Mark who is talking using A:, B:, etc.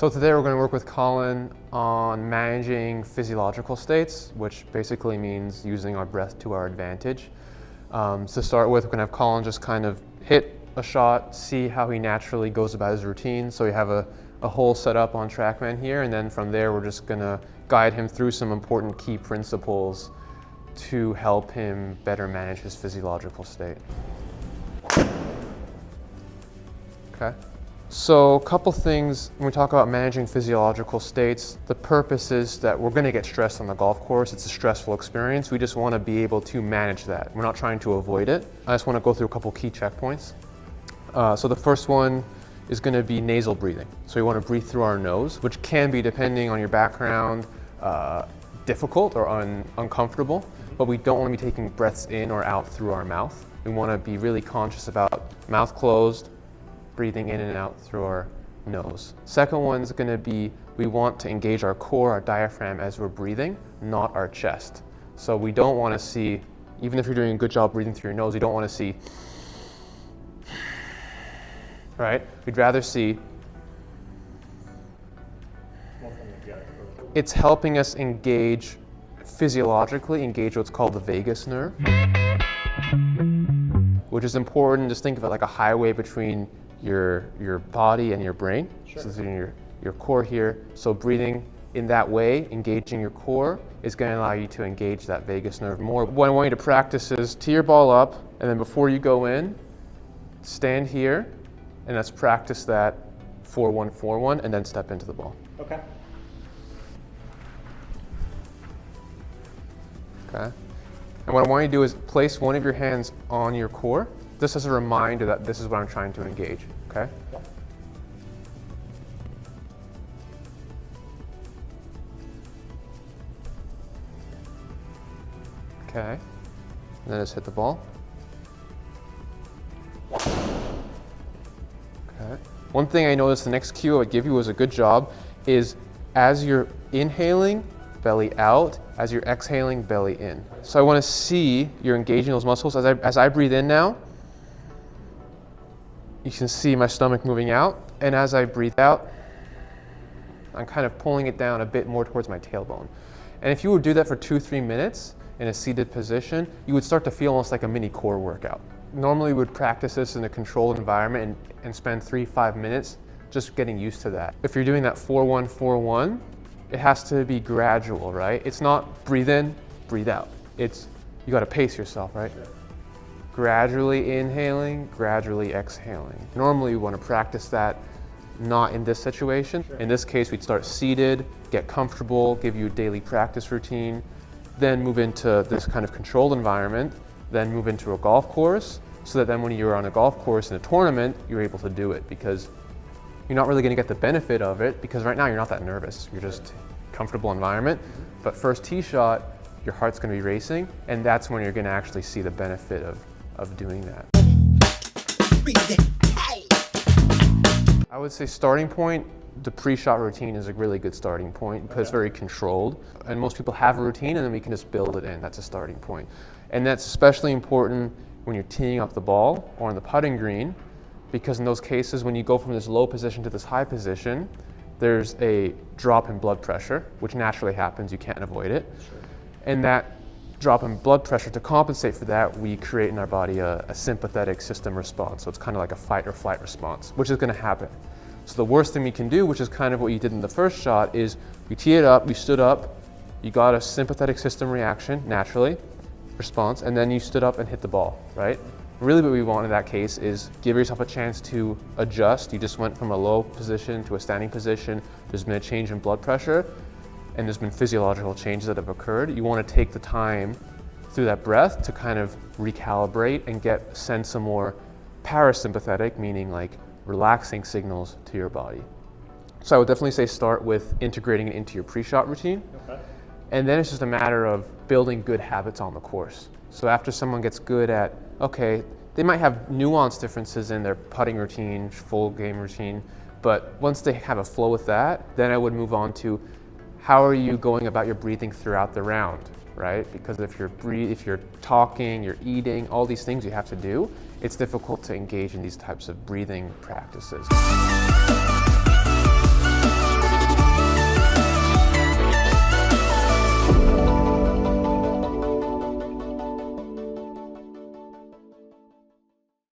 A: So today we're going to work with Colin on managing physiological states, which basically means using our breath to our advantage. To start with, we're going to have Colin just kind of hit a shot, see how he naturally goes about his routine. So we have a hole set up on TrackMan here, and then from there we're just going to guide him through some important key principles to help him better manage his physiological state. Okay. So a couple things when we talk about managing physiological states, the purpose is that we're going to get stressed on the golf course. It's a stressful experience. We just want to be able to manage that. We're not trying to avoid it. I just want to go through a couple key checkpoints. So the first one is going to be nasal breathing. So we want to breathe through our nose, which can be, depending on your background, difficult or uncomfortable, but we don't want to be taking breaths in or out through our mouth. We want to be really conscious about mouth closed, breathing in and out through our nose. Second one is going to be, we want to engage our core, our diaphragm as we're breathing, not our chest. So we don't want to see, even if you're doing a good job breathing through your nose, you don't want to see, right? We'd rather see, it's helping us engage, physiologically engage what's called the vagus nerve, which is important. Just think of it like a highway between your body and your brain. Sure. So it's in your core here. So breathing in that way, engaging your core, is going to allow you to engage that vagus nerve more. What I want you to practice is tee your ball up, and then before you go in, stand here, and let's practice that 4-1, 4-1, and then step into the ball.
B: Okay.
A: Okay. And what I want you to do is place one of your hands on your core, just as a reminder that this is what I'm trying to engage, okay? Okay, and then just hit the ball. Okay. One thing I noticed, the next cue I would give you was a good job, is as you're inhaling, belly out, as you're exhaling, belly in. So I want to see you're engaging those muscles. As I breathe in now, you can see my stomach moving out, and as I breathe out, I'm kind of pulling it down a bit more towards my tailbone. And if you would do that for 2-3 minutes in a seated position, you would start to feel almost like a mini core workout. Normally we would practice this in a controlled environment and spend 3-5 minutes just getting used to that. If you're doing that 4-1, 4-1, it has to be gradual, right? It's not breathe in, breathe out. It's, you gotta pace yourself, right? Sure. Gradually inhaling, gradually exhaling. Normally we want to practice that, not in this situation. Sure. In this case, we'd start seated, get comfortable, give you a daily practice routine, then move into this kind of controlled environment, then move into a golf course, so that then when you're on a golf course in a tournament, you're able to do it, because you're not really going to get the benefit of it, because right now you're not that nervous. You're just comfortable environment. But first tee shot, your heart's going to be racing, and that's when you're going to actually see the benefit of doing that. I would say starting point, the pre-shot routine is a really good starting point because it's very controlled. And most people have a routine, and then we can just build it in. That's a starting point. And that's especially important when you're teeing up the ball or on the putting green, because in those cases, when you go from this low position to this high position, there's a drop in blood pressure, which naturally happens. You can't avoid it. Sure. And that drop in blood pressure, to compensate for that, we create in our body a sympathetic system response. So it's kind of like a fight or flight response, which is going to happen. So the worst thing we can do, which is kind of what you did in the first shot, is we tee it up, we stood up, you got a sympathetic system reaction, naturally, response, and then you stood up and hit the ball, right? Really what we want in that case is give yourself a chance to adjust. You just went from a low position to a standing position. There's been a change in blood pressure, and there's been physiological changes that have occurred. You want to take the time through that breath to kind of recalibrate and send some more parasympathetic, meaning like relaxing signals to your body. So I would definitely say start with integrating it into your pre-shot routine. Okay. And then it's just a matter of building good habits on the course. So after someone gets good at, okay, they might have nuanced differences in their putting routine, full game routine, but once they have a flow with that, then I would move on to how are you going about your breathing throughout the round, right? Because if you're talking, you're eating, all these things you have to do, it's difficult to engage in these types of breathing practices.